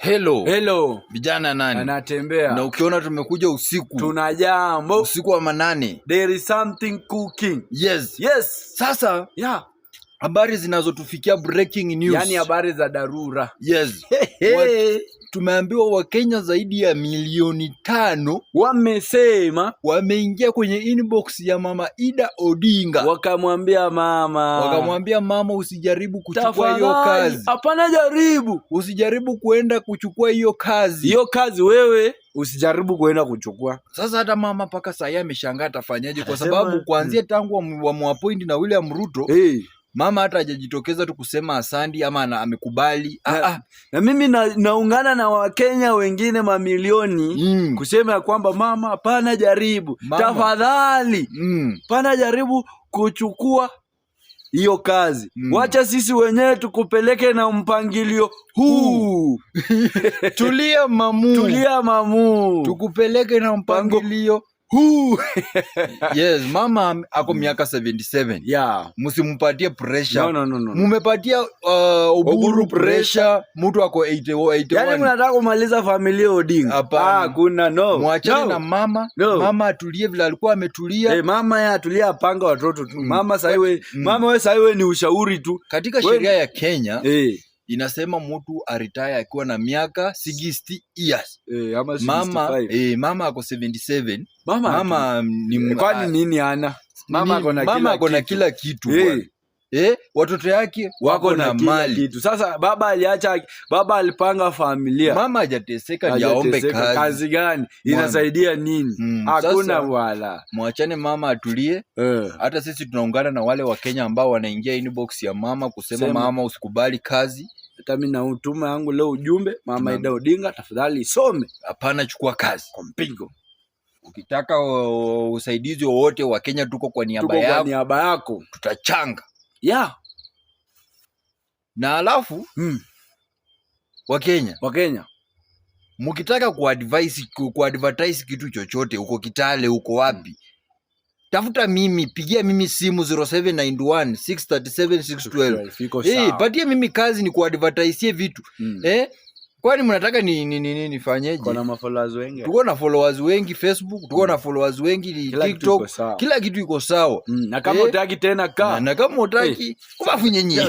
Hello. Vijana nani? Anatembea. Na ukiona tumekuja usiku. Tuna jambo. Usiku wa manane. There is something cooking. Yes. Sasa. Yeah. Habari zinazotufikia breaking news. Yani habari za dharura. Yes. Tumeambiwa Wakenya zaidi ya 500,000 wamesema wameingia kwenye inbox ya Mama Ida Odinga. Wakamwambia mama usijaribu kuchukua hiyo kazi. Hapana, jaribu. Usijaribu kuenda kuchukua hiyo kazi. Hiyo kazi wewe usijaribu kuenda kuchukua. Sasa hata mama paka sasa ameshangaa atafanyaje, kwa sababu kuanzia tangu wamwapoint na William Ruto mama hata hajajitokeza tu kusema asante ama amekubali. Na mimi naungana na Wakenya wengine mamilioni kusema ya kwamba mama hapana jaribu. Tafadhali. Hapana jaribu kuchukua hiyo kazi. Wacha sisi wenyewe tukupeleke na mpangilio huu. Tulia mamu. Tukupeleke na mpangilio huu. Yes, mama ako miaka 77. Yeah. Musimpatie pressure. No. Mumepatia Oburu pressure. Mtu ako 81. Yani mnataka kumaliza familia Odinga. Kuna Mwachane na mama. Mama atulie vile alikuwa ametulia. Mama ya atulia apanga watoto tu. Mama sasa wewe ni ushauri tu. Katika sheria ya Kenya inasema mtu aretire akiwa na miaka 60 years. Ama 65. Mama ako 77. Mama ni kwani nini ana? Mama ako na kila kitu. Watoto yake wako na mali kitu. Sasa baba alipanga familia. Mama hajateseka ndio aombe kazi. Kazi gani? Inasaidia nini? Hakuna wala. Mwachane mama atulie. Hata sisi tunaungana na wale wa Kenya ambao wanaingia inbox ya mama kusema mama usikubali kazi. Hata mimi na utuma yangu leo ujumbe, Mama Ida Odinga tafadhali isome. Hapana chukua kazi kwa mpigo. Ukitaka usaidizi wowote wa Kenya tuko kwa niaba yako. Tutachanga. Na alafu Wakenya mkitaka kuadvertise kitu chochote uko Kitale uko wapi, tafuta mimi, pigia mimi simu 0791 637 612. Patia mimi kazi ni kuadvertise vitu. Kwani mnataka nifanyeje? Tuko na followers wengi. Tuko na followers wengi Facebook, tuko na followers wengi TikTok. Kila kitu iko sawa. Na kama utaki tena na kama utaki kubafu nyenye.